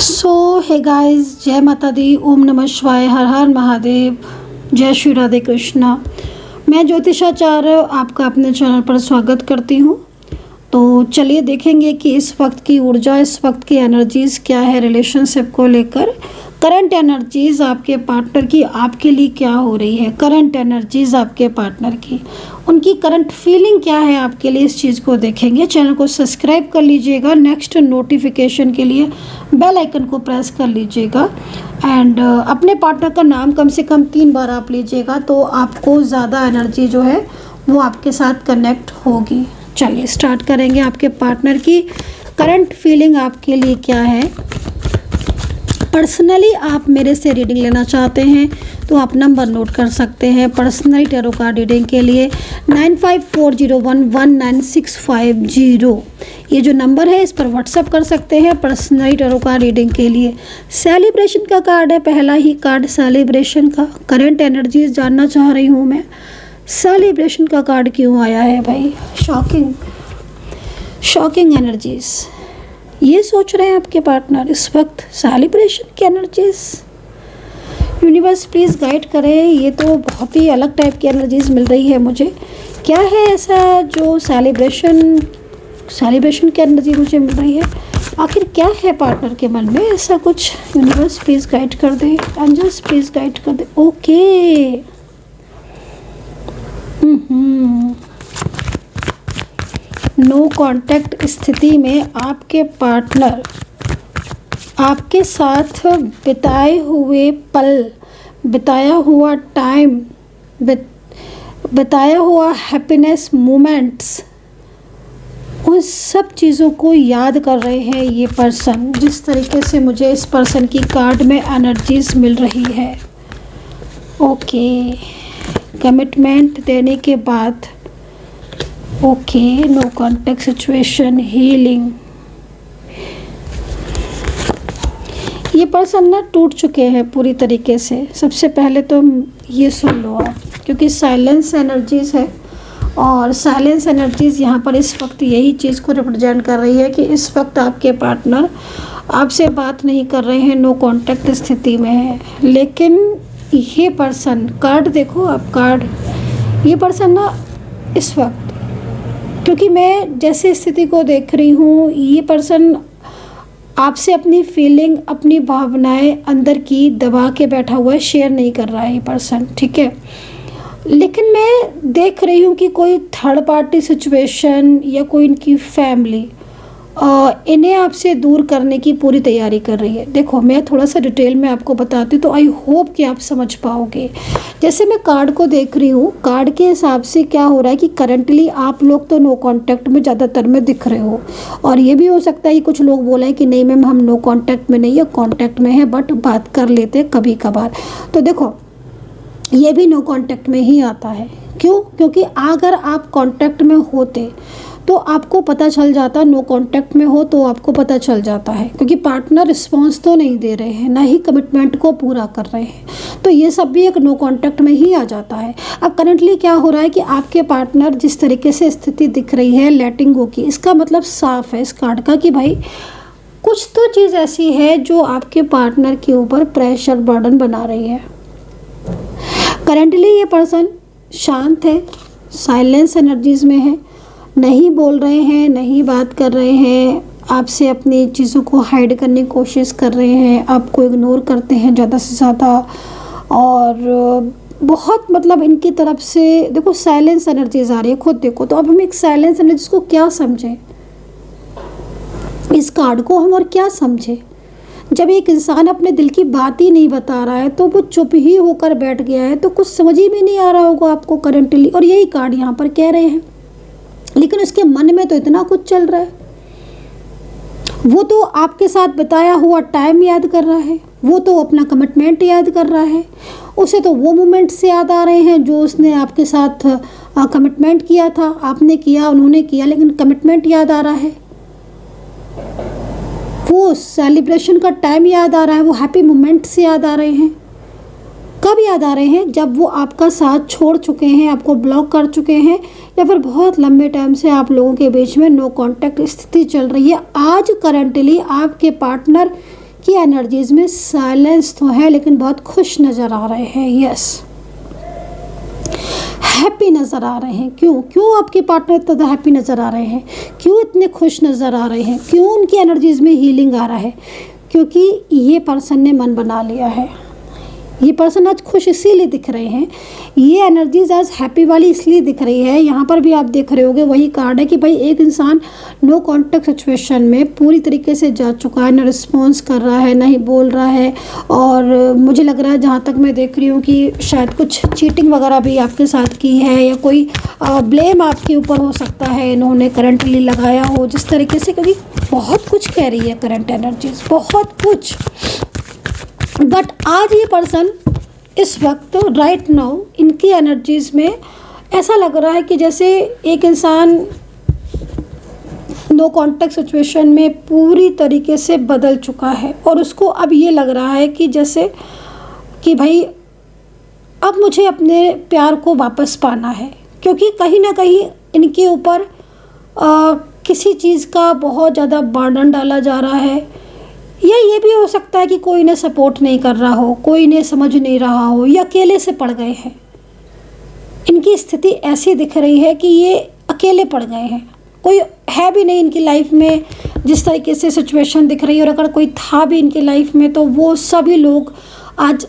Hey guys, जय माता दी, ओम नमः शिवाय, हर हर महादेव, जय श्री राधे कृष्णा। मैं ज्योतिषाचार्य आपका अपने चैनल पर स्वागत करती हूँ। तो चलिए देखेंगे कि इस वक्त की ऊर्जा, इस वक्त की एनर्जीज़ क्या है रिलेशनशिप को लेकर। करंट एनर्जीज़ आपके पार्टनर की आपके लिए क्या हो रही है, करंट एनर्जीज़ आपके पार्टनर की, उनकी करंट फीलिंग क्या है आपके लिए, इस चीज़ को देखेंगे। चैनल को सब्सक्राइब कर लीजिएगा, नेक्स्ट नोटिफिकेशन के लिए बेल आइकन को प्रेस कर लीजिएगा एंड अपने पार्टनर का नाम कम से कम 3 बार आप लीजिएगा तो आपको ज़्यादा एनर्जी जो है वो आपके साथ कनेक्ट होगी। चलिए स्टार्ट करेंगे। आपके पार्टनर की करंट फीलिंग आपके लिए क्या है। पर्सनली आप मेरे से रीडिंग लेना चाहते हैं तो आप नंबर नोट कर सकते हैं पर्सनली टैरो कार्ड रीडिंग के लिए 9540119650। ये जो नंबर है इस पर व्हाट्सअप कर सकते हैं पर्सनली टैरो कार्ड रीडिंग के लिए। सेलिब्रेशन का कार्ड है, पहला ही कार्ड सेलिब्रेशन का। करंट एनर्जीज जानना चाह रही हूँ मैं, सेलिब्रेशन का कार्ड क्यों आया है भाई। शॉकिंग एनर्जीज, ये सोच रहे हैं आपके पार्टनर इस वक्त सेलिब्रेशन की एनर्जीज। यूनिवर्स प्लीज़ गाइड करें, ये तो बहुत ही अलग टाइप की एनर्जीज मिल रही है मुझे। क्या है ऐसा जो सेलिब्रेशन की एनर्जी मुझे मिल रही है, आखिर क्या है पार्टनर के मन में ऐसा कुछ। यूनिवर्स प्लीज़ गाइड कर दे, एंजल्स प्लीज़ गाइड कर दे। ओके नो कांटेक्ट स्थिति में आपके पार्टनर आपके साथ बिताए हुए पल, बिताया हुआ टाइम, बिताया हुआ हैप्पीनेस मोमेंट्स, उन सब चीज़ों को याद कर रहे हैं ये पर्सन। जिस तरीके से मुझे इस पर्सन की कार्ड में एनर्जीज मिल रही है। ओके, कमिटमेंट देने के बाद okay, no contact situation, healing. ये पर्सन ना टूट चुके हैं पूरी तरीके से। सबसे पहले तो ये सुन लो आप, क्योंकि साइलेंस एनर्जीज है और साइलेंस एनर्जीज यहाँ पर इस वक्त यही चीज़ को रिप्रेजेंट कर रही है कि इस वक्त आपके पार्टनर आपसे बात नहीं कर रहे हैं, नो कॉन्टेक्ट स्थिति में है। लेकिन ये पर्सन, कार्ड देखो आप, कार्ड, ये पर्सन ना इस वक्त, क्योंकि मैं जैसे स्थिति को देख रही हूँ, ये पर्सन आपसे अपनी फीलिंग, अपनी भावनाएं अंदर की दबा के बैठा हुआ है, शेयर नहीं कर रहा है ये पर्सन, ठीक है। लेकिन मैं देख रही हूँ कि कोई थर्ड पार्टी सिचुएशन या कोई इनकी फैमिली इन्हें आपसे दूर करने की पूरी तैयारी कर रही है। देखो मैं थोड़ा सा डिटेल में आपको बताती हूँ तो आई होप कि आप समझ पाओगे। जैसे मैं कार्ड को देख रही हूँ, कार्ड के हिसाब से क्या हो रहा है कि करंटली आप लोग तो नो कांटेक्ट में ज़्यादातर में दिख रहे हो, और ये भी हो सकता है कि कुछ लोग बोले हैं कि नहीं मैम हम नो कांटेक्ट में नहीं है, कांटेक्ट में है बट बात कर लेते हैं कभी कभार। तो देखो ये भी नो कांटेक्ट में ही आता है। क्यों? क्योंकि अगर आप कांटेक्ट में होते तो आपको पता चल जाता, नो कांटेक्ट में हो तो आपको पता चल जाता है, क्योंकि पार्टनर रिस्पांस तो नहीं दे रहे हैं, ना ही कमिटमेंट को पूरा कर रहे हैं, तो ये सब भी एक नो कांटेक्ट में ही आ जाता है। अब करंटली क्या हो रहा है कि आपके पार्टनर जिस तरीके से स्थिति दिख रही है लेटिंग गो की, इसका मतलब साफ है इस कार्ड का कि भाई कुछ तो चीज़ ऐसी है जो आपके पार्टनर के ऊपर प्रेशर, बर्डन बना रही है। करंटली ये पर्सन शांत है, साइलेंस एनर्जीज में है, नहीं बोल रहे हैं, नहीं बात कर रहे हैं, आपसे अपनी चीज़ों को हाइड करने की कोशिश कर रहे हैं, आपको इग्नोर करते हैं ज़्यादा से ज़्यादा, और बहुत मतलब इनकी तरफ से देखो साइलेंस एनर्जीज आ रही है। खुद देखो तो अब हम एक साइलेंस एनर्जीज को क्या समझें, इस कार्ड को हम और क्या समझें। जब एक इंसान अपने दिल की बात ही नहीं बता रहा है तो वो चुप ही होकर बैठ गया है, तो कुछ समझ ही में नहीं आ रहा होगा आपको करंटली, और यही कार्ड यहाँ पर कह रहे हैं। लेकिन उसके मन में तो इतना कुछ चल रहा है, वो तो आपके साथ बिताया हुआ टाइम याद कर रहा है, वो तो अपना कमिटमेंट याद कर रहा है, उसे तो वो मोमेंट्स याद आ रहे हैं जो उसने आपके साथ कमिटमेंट किया था, आपने किया, उन्होंने किया, लेकिन कमिटमेंट याद आ रहा है, वो सेलिब्रेशन का टाइम याद आ रहा है, वो हैप्पी मोमेंट्स याद आ रहे हैं। कब याद आ रहे हैं? जब वो आपका साथ छोड़ चुके हैं, आपको ब्लॉक कर चुके हैं, या फिर बहुत लंबे टाइम से आप लोगों के बीच में नो कांटेक्ट स्थिति चल रही है। आज करंटली आपके पार्टनर कि एनर्जीज़ में साइलेंस तो है लेकिन बहुत खुश नज़र आ रहे हैं। यस, हैप्पी नज़र आ रहे हैं। क्यों आपके पार्टनर इतना हैप्पी नज़र आ रहे हैं? क्यों इतने खुश नज़र आ रहे हैं? क्यों उनकी एनर्जीज़ में हीलिंग आ रहा है? क्योंकि ये पर्सन ने मन बना लिया है। ये पर्सन आज खुश इसीलिए दिख रहे हैं, ये एनर्जीज आज हैप्पी वाली इसलिए दिख रही है। यहाँ पर भी आप देख रहे होगे वही कार्ड है कि भाई एक इंसान नो कॉन्टेक्ट सिचुएशन में पूरी तरीके से जा चुका है, ना रिस्पॉन्स कर रहा है, ना ही बोल रहा है। और मुझे लग रहा है, जहाँ तक मैं देख रही हूँ, कि शायद कुछ चीटिंग वगैरह भी आपके साथ की है, या कोई ब्लेम आपके ऊपर हो सकता है इन्होंने करंटली लगाया हो जिस तरीके से, क्योंकि बहुत कुछ कह रही है करंट एनर्जीज, बहुत कुछ। बट आज ये पर्सन इस वक्त राइट नाउ इनकी एनर्जीज़ में ऐसा लग रहा है कि जैसे एक इंसान नो कॉन्टेक्ट सिचुएशन में पूरी तरीके से बदल चुका है और उसको अब ये लग रहा है कि जैसे कि भाई अब मुझे अपने प्यार को वापस पाना है, क्योंकि कहीं ना कहीं इनके ऊपर किसी चीज़ का बहुत ज़्यादा बर्डन डाला जा रहा है, या ये भी हो सकता है कि कोई इन्हें सपोर्ट नहीं कर रहा हो, कोई इन्हें समझ नहीं रहा हो, या अकेले से पड़ गए हैं। इनकी स्थिति ऐसी दिख रही है कि ये अकेले पड़ गए हैं, कोई है भी नहीं इनकी लाइफ में। जिस तरीके से सिचुएशन दिख रही है, और अगर कोई था भी इनकी लाइफ में तो वो सभी लोग आज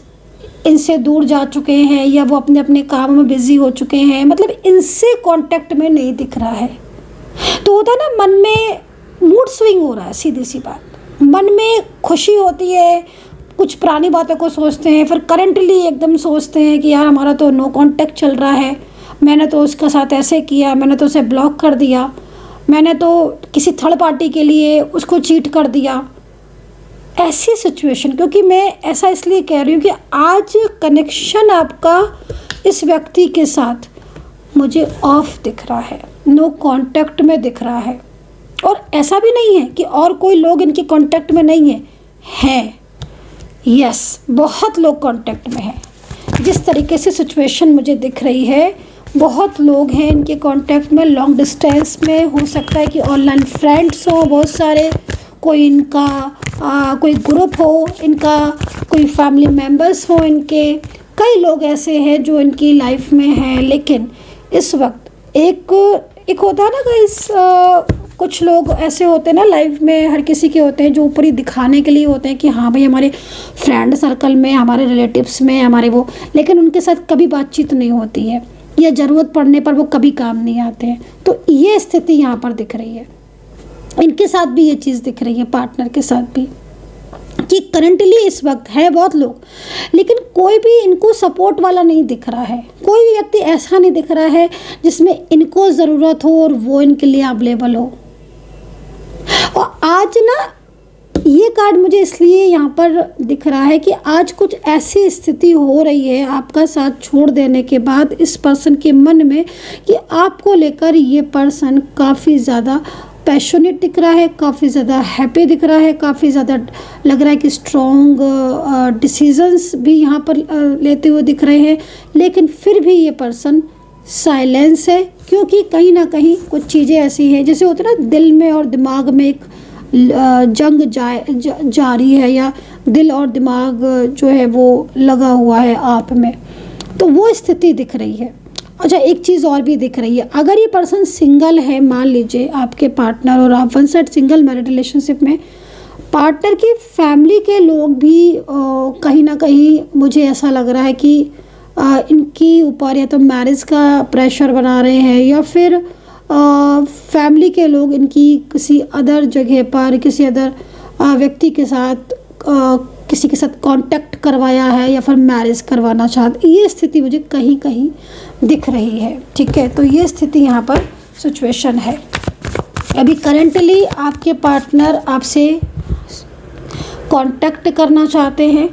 इनसे दूर जा चुके हैं, या वो अपने अपने काम में बिजी हो चुके हैं, मतलब इनसे कांटेक्ट में नहीं दिख रहा है। तो होता है ना, मन में मूड स्विंग हो रहा है, सीधी सी बात। मन में खुशी होती है, कुछ पुरानी बातों को सोचते हैं, फिर करंटली एकदम सोचते हैं कि यार हमारा तो नो कांटेक्ट चल रहा है, मैंने तो उसके साथ ऐसे किया, मैंने तो उसे ब्लॉक कर दिया, मैंने तो किसी थर्ड पार्टी के लिए उसको चीट कर दिया। ऐसी सिचुएशन, क्योंकि मैं ऐसा इसलिए कह रही हूँ कि आज कनेक्शन आपका इस व्यक्ति के साथ मुझे ऑफ दिख रहा है, नो कांटेक्ट में दिख रहा है। और ऐसा भी नहीं है कि और कोई लोग इनके कांटेक्ट में नहीं है, यस, बहुत लोग कांटेक्ट में हैं। जिस तरीके से सिचुएशन मुझे दिख रही है, बहुत लोग हैं इनके कांटेक्ट में, लॉन्ग डिस्टेंस में, हो सकता है कि ऑनलाइन फ्रेंड्स हो बहुत सारे, कोई इनका कोई ग्रुप हो इनका, कोई फैमिली मेम्बर्स हो इनके, कई लोग ऐसे हैं जो इनकी लाइफ में हैं। लेकिन इस वक्त एक होता है ना गाइस, कुछ लोग ऐसे होते हैं ना लाइफ में, हर किसी के होते हैं, जो ऊपर ही दिखाने के लिए होते हैं कि हाँ भाई हमारे फ्रेंड सर्कल में, हमारे रिलेटिव्स में, हमारे वो, लेकिन उनके साथ कभी बातचीत नहीं होती है, या ज़रूरत पड़ने पर वो कभी काम नहीं आते हैं। तो ये स्थिति यहाँ पर दिख रही है, इनके साथ भी ये चीज़ दिख रही है, पार्टनर के साथ भी, कि करंटली इस वक्त है बहुत लोग, लेकिन कोई भी इनको सपोर्ट वाला नहीं दिख रहा है। कोई भी व्यक्ति ऐसा नहीं दिख रहा है जिसमें इनको ज़रूरत हो और वो इनके लिए अवेलेबल हो। और आज ना ये कार्ड मुझे इसलिए यहाँ पर दिख रहा है कि आज कुछ ऐसी स्थिति हो रही है आपका साथ छोड़ देने के बाद इस पर्सन के मन में, कि आपको लेकर ये पर्सन काफ़ी ज़्यादा पैशनेट दिख रहा है, काफ़ी ज़्यादा हैप्पी दिख रहा है, काफ़ी ज़्यादा लग रहा है कि स्ट्रॉन्ग डिसीजंस भी यहाँ पर लेते हुए दिख रहे हैं। लेकिन फिर भी ये पर्सन साइलेंस है, क्योंकि कहीं ना कहीं कुछ चीज़ें ऐसी हैं, जैसे होता है ना दिल में और दिमाग में एक जंग जारी है, या दिल और दिमाग जो है वो लगा हुआ है आप में, तो वो स्थिति दिख रही है। अच्छा, एक चीज़ और भी दिख रही है, अगर ये पर्सन सिंगल है, मान लीजिए आपके पार्टनर और आप one side single married relationship में, पार्टनर की फैमिली के लोग भी कहीं ना कहीं मुझे ऐसा लग रहा है कि इनकी ऊपर या तो मैरिज का प्रेशर बना रहे हैं, या फिर फैमिली के लोग इनकी किसी अदर जगह पर, किसी अदर व्यक्ति के साथ किसी के साथ कांटेक्ट करवाया है, या फिर मैरिज करवाना चाहते। ये स्थिति मुझे कहीं कहीं दिख रही है, ठीक है। तो ये स्थिति यहाँ पर सिचुएशन है। अभी करंटली आपके पार्टनर आपसे कांटेक्ट करना चाहते हैं,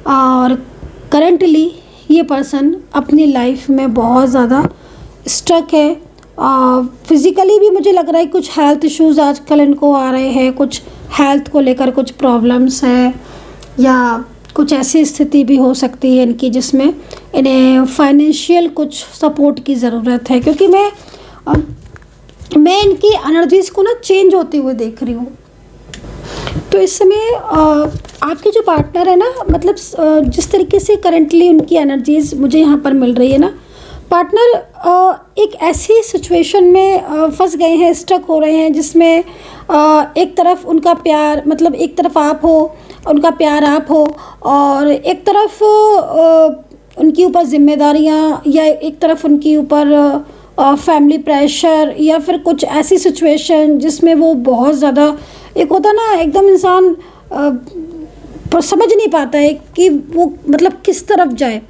और करंटली ये पर्सन अपनी लाइफ में बहुत ज़्यादा स्ट्रक है। फिज़िकली भी मुझे लग रहा है कुछ हेल्थ इश्यूज़ आजकल इनको आ रहे हैं, कुछ हेल्थ को लेकर कुछ प्रॉब्लम्स हैं, या कुछ ऐसी स्थिति भी हो सकती है इनकी जिसमें इन्हें फाइनेंशियल कुछ सपोर्ट की ज़रूरत है। क्योंकि मैं इनकी एनर्जीज़ को ना चेंज होते हुए देख रही हूँ। तो इस समय आपके जो पार्टनर है ना, मतलब जिस तरीके से करंटली उनकी एनर्जीज मुझे यहाँ पर मिल रही है ना, पार्टनर एक ऐसी सिचुएशन में फंस गए हैं, स्टक हो रहे हैं, जिसमें एक तरफ उनका प्यार, मतलब एक तरफ आप हो, उनका प्यार आप हो, और एक तरफ उनके ऊपर जिम्मेदारियाँ, या एक तरफ उनके ऊपर फैमिली प्रेशर, या फिर कुछ ऐसी सिचुएशन जिसमें वो बहुत ज़्यादा, एक होता ना एकदम इंसान पर समझ नहीं पाता है कि वो मतलब किस तरफ जाए।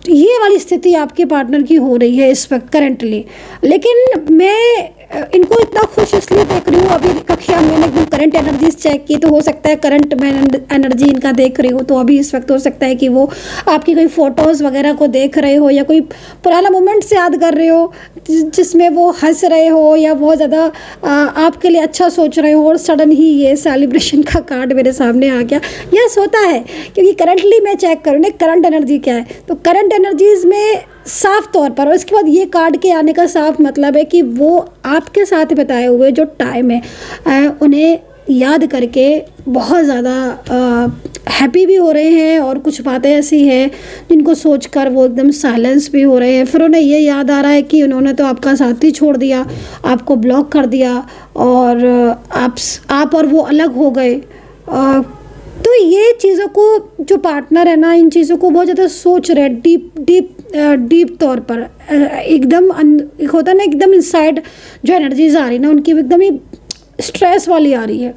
ये वाली स्थिति आपके पार्टनर की हो रही है इस वक्त करंटली। लेकिन मैं इनको इतना खुश इसलिए देख रही हूँ, अभी कक्षा मैंने एकदम करंट एनर्जीज चेक की, तो हो सकता है करंट में एनर्जी इनका देख रही हो, तो अभी इस वक्त हो सकता है कि वो आपकी कोई फ़ोटोज़ वगैरह को देख रहे हो, या कोई पुराना मोमेंट्स याद कर रहे हो जिसमें वो हंस रहे हो, या बहुत ज़्यादा आपके लिए अच्छा सोच रहे हो, और सडन ही ये सेलिब्रेशन का कार्ड मेरे सामने आ गया। यस, होता है, क्योंकि करंटली मैं चेक करूँ ना करंट एनर्जी क्या है, तो करंट एनर्जीज़ में साफ तौर पर, और इसके बाद ये कार्ड के आने का साफ मतलब है कि वो आपके साथ बिताए हुए जो टाइम है उन्हें याद करके बहुत ज़्यादा हैप्पी भी हो रहे हैं, और कुछ बातें ऐसी हैं जिनको सोचकर वो एकदम साइलेंस भी हो रहे हैं। फिर उन्हें ये याद आ रहा है कि उन्होंने तो आपका साथ ही छोड़ दिया, आपको ब्लॉक कर दिया, और आप और वो अलग हो गए। तो ये चीज़ों को, जो पार्टनर है ना, इन चीज़ों को बहुत ज़्यादा सोच रहे हैं, डीप तौर पर, एकदम एक होता है ना, एकदम इनसाइड जो एनर्जीज आ रही है ना उनकी, एकदम ही स्ट्रेस वाली आ रही है,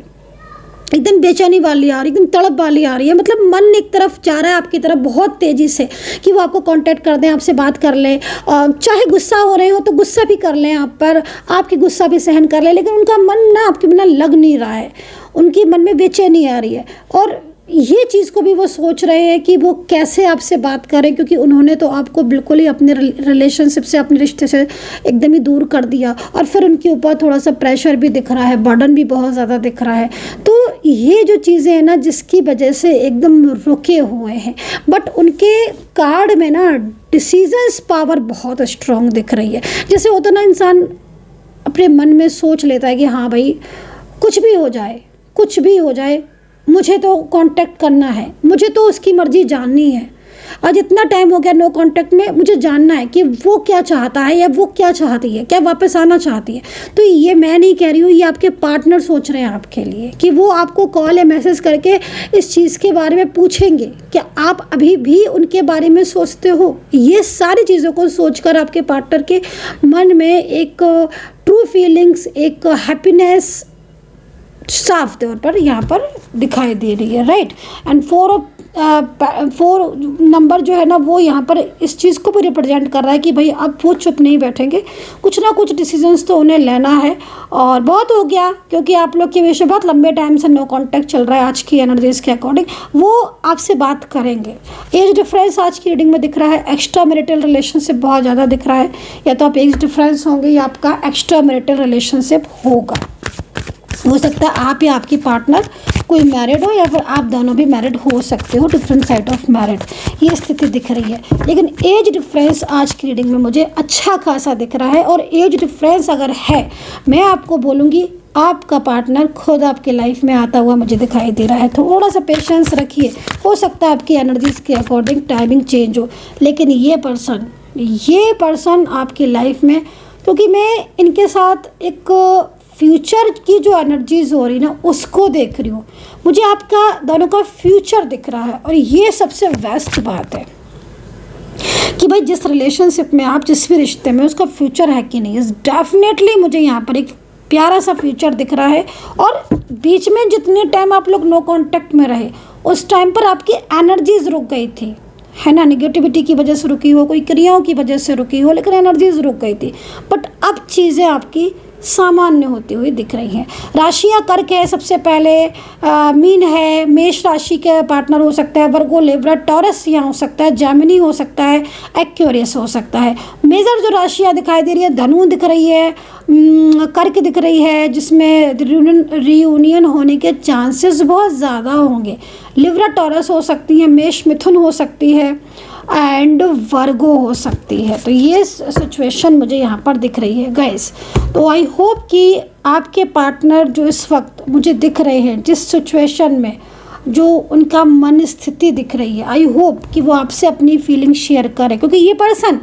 एकदम बेचैनी वाली आ रही है, एकदम तड़प वाली आ रही है। मतलब मन एक तरफ जा रहा है आपकी तरफ बहुत तेज़ी से कि वो आपको कांटेक्ट कर दें, आपसे बात कर लें, चाहे गुस्सा हो रहे हो तो गुस्सा भी कर लें आप पर, आपकी गुस्सा भी सहन कर लें, लेकिन उनका मन ना आपके बिना लग नहीं रहा है, उनके मन में बेचैनी आ रही है। और ये चीज़ को भी वो सोच रहे हैं कि वो कैसे आपसे बात करें, क्योंकि उन्होंने तो आपको बिल्कुल ही अपने रिलेशनशिप से, अपने रिश्ते से एकदम ही दूर कर दिया, और फिर उनके ऊपर थोड़ा सा प्रेशर भी दिख रहा है, बर्डन भी बहुत ज़्यादा दिख रहा है। तो ये जो चीज़ें हैं ना, जिसकी वजह से एकदम रुके हुए हैं, बट उनके कार्ड में ना डिसीजंस पावर बहुत स्ट्रॉन्ग दिख रही है। जैसे होता ना, इंसान अपने मन में सोच लेता है कि हाँ भाई, कुछ भी हो जाए, कुछ भी हो जाए, मुझे तो कांटेक्ट करना है, मुझे तो उसकी मर्ज़ी जाननी है। आज इतना टाइम हो गया नो कांटेक्ट में, मुझे जानना है कि वो क्या चाहता है, या वो क्या चाहती है, क्या वापस आना चाहती है। तो ये मैं नहीं कह रही हूँ, ये आपके पार्टनर सोच रहे हैं आपके लिए कि वो आपको कॉल या मैसेज करके इस चीज़ के बारे में पूछेंगे, क्या आप अभी भी उनके बारे में सोचते हो। ये सारी चीज़ों को सोचकर आपके पार्टनर के मन में एक ट्रू फीलिंग्स, एक हैप्पीनेस साफ तौर पर यहाँ पर दिखाई दे रही है, राइट। एंड 4 नंबर जो है ना, वो यहाँ पर इस चीज़ को भी रिप्रेजेंट कर रहा है कि भाई अब वो चुप नहीं बैठेंगे, कुछ ना कुछ डिसीजंस तो उन्हें लेना है। और बहुत हो गया, क्योंकि आप लोग के विषय बहुत लंबे टाइम से नो कांटेक्ट चल रहा है। आज की एनर्जीज के अकॉर्डिंग वो आपसे बात करेंगे। एज डिफरेंस आज की रीडिंग में दिख रहा है, एक्स्ट्रा मैरिटल रिलेशनशिप बहुत ज़्यादा दिख रहा है, या तो आप एज डिफरेंस होंगे या आपका एक्स्ट्रा मैरिटल रिलेशनशिप होगा। हो सकता है आप या आपकी पार्टनर कोई मैरिड हो, या फिर आप दोनों भी मैरिड हो सकते हो, डिफरेंट साइड ऑफ मैरिड, ये स्थिति दिख रही है। लेकिन एज डिफरेंस आज की रीडिंग में मुझे अच्छा खासा दिख रहा है। और एज डिफरेंस अगर है, मैं आपको बोलूँगी आपका पार्टनर खुद आपके लाइफ में आता हुआ मुझे दिखाई दे रहा है। थोड़ा सा पेशेंस रखिए, हो सकता है आपकी एनर्जीज के अकॉर्डिंग टाइमिंग चेंज हो, लेकिन ये पर्सन आपकी लाइफ में, क्योंकि मैं इनके साथ एक फ्यूचर की जो एनर्जीज हो रही ना, उसको देख रही हूँ। मुझे आपका दोनों का फ्यूचर दिख रहा है, और ये सबसे बेस्ट बात है कि भाई जिस रिलेशनशिप में आप, जिस भी रिश्ते में, उसका फ्यूचर है कि नहीं। डेफिनेटली मुझे यहाँ पर एक प्यारा सा फ्यूचर दिख रहा है। और बीच में जितने टाइम आप लोग नो कांटेक्ट में रहे, उस टाइम पर आपकी एनर्जीज रुक गई थी, है ना, नेगेटिविटी की वजह से रुकी हो, कोई क्रियाओं की वजह से रुकी हो, लेकिन एनर्जीज रुक गई थी। बट अब चीज़ें आपकी सामान्य होती हुई दिख रही हैं। राशियाँ कर्क है सबसे पहले, मीन है, मेष राशि के पार्टनर हो सकता है, वर्गो, लिब्रा, टॉरस यहाँ हो सकता है, जेमिनी हो सकता है, एक्वेरियस हो सकता है। मेजर जो राशियाँ दिखाई दे रही है, धनु दिख रही है, कर्क दिख रही है, जिसमें रियूनियन होने के चांसेस बहुत ज़्यादा होंगे। लिब्रा, टॉरस हो सकती है, मेष, मिथुन हो सकती है, एंड वर्गो हो सकती है। तो ये सिचुएशन मुझे यहाँ पर दिख रही है गाइस। तो आई होप कि आपके पार्टनर जो इस वक्त मुझे दिख रहे हैं, जिस सिचुएशन में जो उनका मन स्थिति दिख रही है। आई होप कि वो आपसे अपनी फीलिंग शेयर करें, क्योंकि ये पर्सन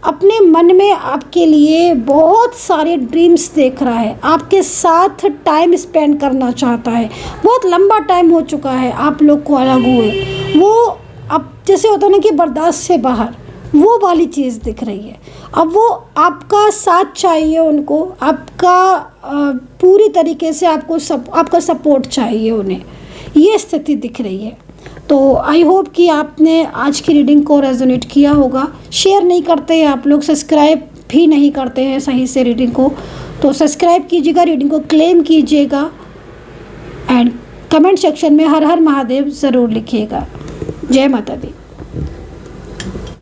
अपने मन में आपके लिए बहुत सारे ड्रीम्स देख रहा है, आपके साथ टाइम स्पेंड करना चाहता है। बहुत लंबा टाइम हो चुका है आप लोग को अलग हुए, वो अब जैसे होता है ना कि बर्दाश्त से बाहर, वो वाली चीज़ दिख रही है। अब वो आपका साथ चाहिए उनको, आपका पूरी तरीके से आपका सपोर्ट चाहिए उन्हें, ये स्थिति दिख रही है। तो आई होप कि आपने आज की रीडिंग को रेजोनेट किया होगा। शेयर नहीं करते हैं आप लोग, सब्सक्राइब भी नहीं करते हैं सही से रीडिंग को, तो सब्सक्राइब कीजिएगा, रीडिंग को क्लेम कीजिएगा एंड कमेंट सेक्शन में हर हर महादेव ज़रूर लिखिएगा। जय माता दी।